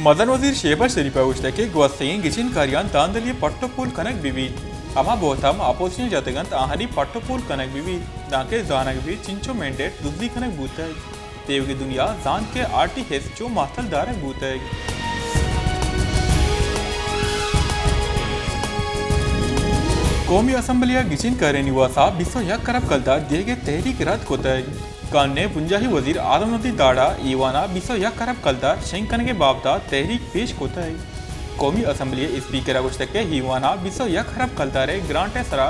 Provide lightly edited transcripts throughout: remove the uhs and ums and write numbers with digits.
मदन वजीर शेबा शरीफा उश्तके गुवस्तें गिचिन कार्यान दांदलिए पट्टोपूल कनक बिवी अमा बोथम अपोजिशन जतगंत आहनी पट्टोपूल कनक बिवी दांके जानक भी चिंचो मैंडेट दुद्दी कनक बूतै देव की दुनिया जान के आर्टी हेस जो माथल दारक बूतै कौमी असम्बलिया गिचिन करे निवासा बिसो यक करब कलदार दिए गए तहरीक रद्द कोतै कान ने पुंजाही वजीर आदम नदी दाड़ा ईवाना बिसो यक करब कलदार शेंकन के बाबदा तहरीक पेश कोतै कौमी असम्बली स्पीकर अगुश्तके हीवाना बिसो यक खरब कलदारे ग्रांटे सरा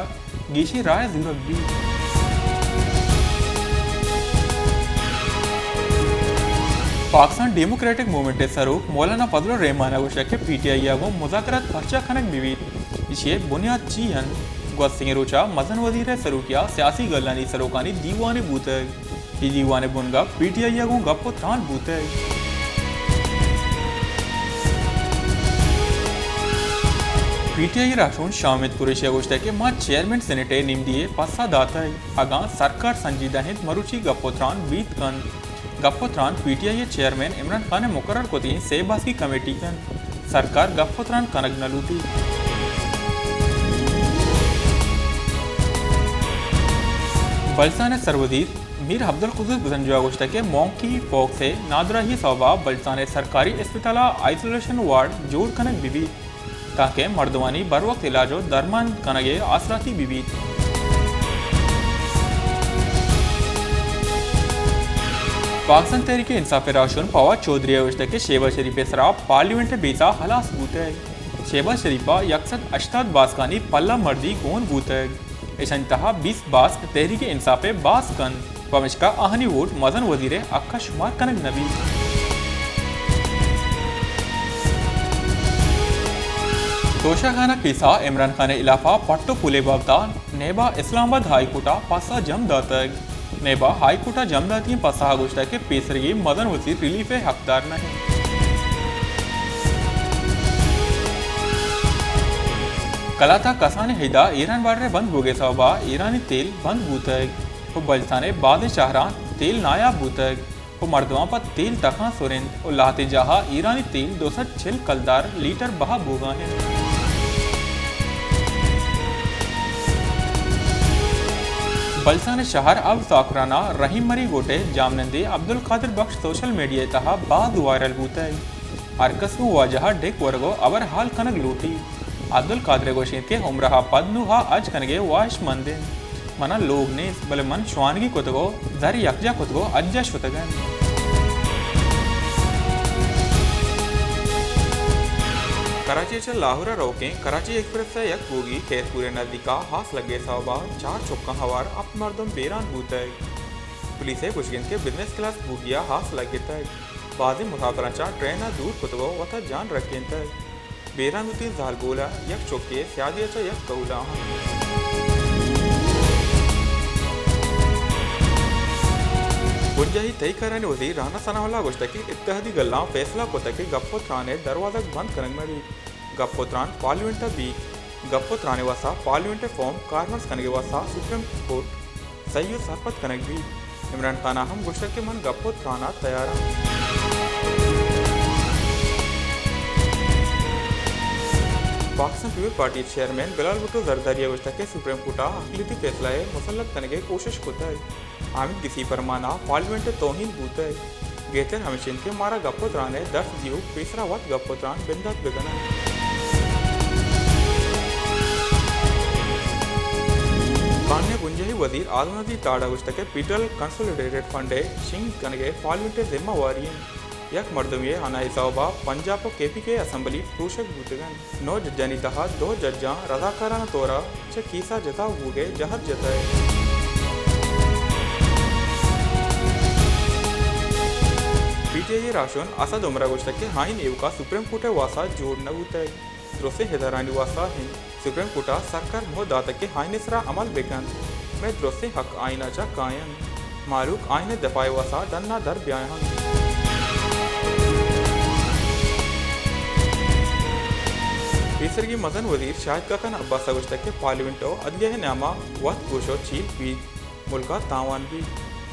गीशी राय जरूरत भी पाकिस्तान डेमोक्रेटिक मूवमेंट सरूक मौलाना फजलुर रहमान अगुश्तके पीटीआई को मुज़ाकरात पर्चा खनक बिवीद इसे बुनियाद चीहन गुस्सिंग रोचा मजन वजीर सरूकिया सियासी गल्लानी सरोकानी दीवाने बूते ही दीवाने बुनगा पीटीआई को गप्पो त्रान बूते पीटीआई राशून शामिद कुरेशी अगुश्ते के मां चेयरमैन सेनेटे निम दिए पस्सा दाता अगा सरकार संजीदा हिंद मरुची गप्पोत्रान बीत कन गप्पोत्रान पीटीआई चेयरमैन इमरान खान ने मुकर्रर को दी सेबास की कमेटी कन सरकार गप्पोत्रान कनक न लूटी बलसाने सरवजीर मीर अब्दुल कुद्दूस बसंजो अगुश्तके मौकी फोक से नादरा ही सौबा बलसाने सरकारी अस्पताल आइसोलेशन वार्ड जोड़ कनक बिवी ताकि मर्दवानी बर वक्त इलाजो दरमान कनगे आसराती बिवी पाकिस्तान तहरीक इंसाफ राशुन फवाद चौधरी अगुश्तके शेबा शरीफ सरा पार्लियामेंट बेसा हलास बूते शेबा शरीफा यकसद अश्ताद बासकानी पल्ला मर्दी कौन बूते इशंतहा 20 बास तहरीक इंसाफ बास कन पमिश का आहनी वोट मजन वजीरे अक्का शुमार कनक नबी तोशाखाना केसा इमरान खान इलाफा पट्टो पुले बाबदा नेबा इस्लामाबाद हाईकोर्टा पासा जमदातक नेबा हाईकोर्टा जमदाती पासा गोश्ता के पेसरगी मदन वजीर रिलीफ हकदार नहीं कलाता कसाने हिदा ईरान बार्डर बंद हो गए सौबा ईरानी तेल बंद बूतक वो बलसाने बाद शाहरान तेल नायाब बूतक वो मर्दवा पर तेल तखा सुरिंद और लाते जहा ईरानी तेल 206 कलदार लीटर बहा बोगा है बलसाने शहर अब साकराना रहीम मरी गोटे जामनंदे अब्दुल कादिर बख्श सोशल मीडिया तहा बाद वायरल बूतक अरकस वाजहा डेक वर्गो अवर हाल कनक लूटी अब्दुल कादिर गोशीत के हमरहा पदनुहा आज कनगे वाश मंदे मना लोग ने बले मन श्वानगी कुतगो जर यकजा कुतगो अज्जा शुतगन कराची से लाहौर रोके कराची एक्सप्रेस से यक बोगी खेतपुरे नजदीका हास लगे सौबा 4 चौका हवार अप मर्दम बेरान बूतक पुलिस कुशगिन के बिजनेस क्लास बोगिया हास लगे तक बाजी मुसाफरांचा ट्रेन दूर कुतगो वता जान रखें तक बेरानुती झालगोला यक चौके स्यादियाचा यक कौला पुंजाही तय कराने वजीर राना सनाउल्लाह गोश्तकी इत्तेहादी गल्ला फैसला को तक गप्पोत्राने दरवाजा बंद करंग में गप्पोत्रान पार्लियामेंट बी गप्पोत्राने वासा पार्लियामेंट फॉर्म कार्मस कनगे वासा सुप्रीम कोर्ट सही सरपत कनक भी इमरान खान हम गोश्त के मन गप्पोत्राना तैयार Pakistan people party chairman Bilal Bhutto Zardari गोश्त के सुप्रीम कोर्ट अखिलती फैसला मुसल्लत करने की कोशिश होता है आमिद किसी पर माना पार्लियामेंट तोहिन बूत है गेतर हमेशिन के मारा गप्पोत्राने 10 जीव तीसरा वक्त गप्पोत्रान बिंदत बिगना कान्य पुंजाही वजीर आदम नदी ताड़ा गोश्त के पीटल कंसोलिडेटेड फंडे शिंग कनगे पार्लियामेंट जिम्मेवारी यक मर्दमिये हनाई सौबा पंजाब को केपी असम्बली पोषक बूतगन 9 जज्जानी तहा 2 जज्जा रजाकाराना तोरा च कीसा जता हुए जहद जताए पीटीआई राशुन असद उमरा गोश्त के हाइन एवका सुप्रीम कोर्ट वासा जोड़ न बूतय द्रोसे हैदरानी वासा हिंद सुप्रीम कोर्ट सरकार मोह दाता के हाइन सरा अमल बेकन में द्रोसे हक आईना चा कायन मारूक आईने दफाए वासा डन्ना दर ब्याहन तीसरी मदन वजीर शाहिद काकन अब्बास गोश्त के पार्लियामेंटो अदलिया नामा वत गोशो चील भी मुल्का तावान भी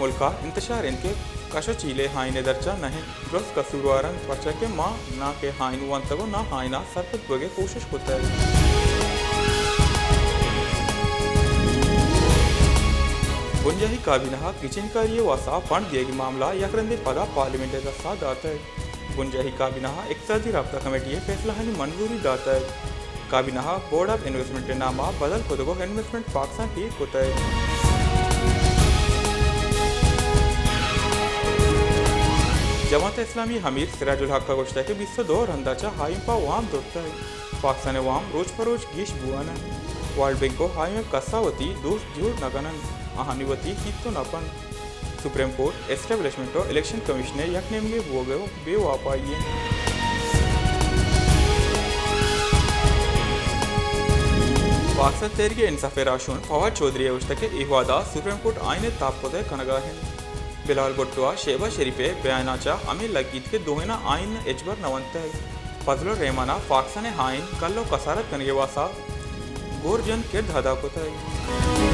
मुल्का इंतशार इनके कशो चीले हाइने दर्चा नहीं ड्रस कसूरवारन पचा के माँ ना के हाइन वंतगो ना हाइना सरपत बगे कोशिश होता है गुंजाही काबिना किचन का ये वासा फंड दिएगी मामला यकरंदे पदा पार्लियामेंट का साथ दाता है गुंजाही काबिना इक्तसादी राब्ता कमेटी फैसला हनी मंजूरी दाता है काबिना बोर्ड ऑफ इन्वेस्टमेंट नामा बदल खुद को इन्वेस्टमेंट पाकिस्तान ठीक होता है जमात इस्लामी हमीर सिराजुल हक का गोश्ता के 22 रंदाचा हाइम वाम दोता है पाकिस्तान वाम रोज परोज गीश बुआना वर्ल्ड बैंक को हाइम कसावती दोस्त जोड़ नगनन आहानिवती हितो नपन supreme court establishment election commissioner यक नेमगे बोगे बेवापाइए पाकिस्तान तहरीक इंसाफ राशून फवाद चौधरी के इहवादा सुप्रीम कोर्ट आईने तापदे कनगा है बिलाल भुट्टो शेबा शरीफे बयानाचा अमीर लगीद के दोहिना आइन एजबर नवंत है फजल रहमाना पाकिस्तान हाइन कल्लो कसारत कनगे वासा गोरजन के धादा को है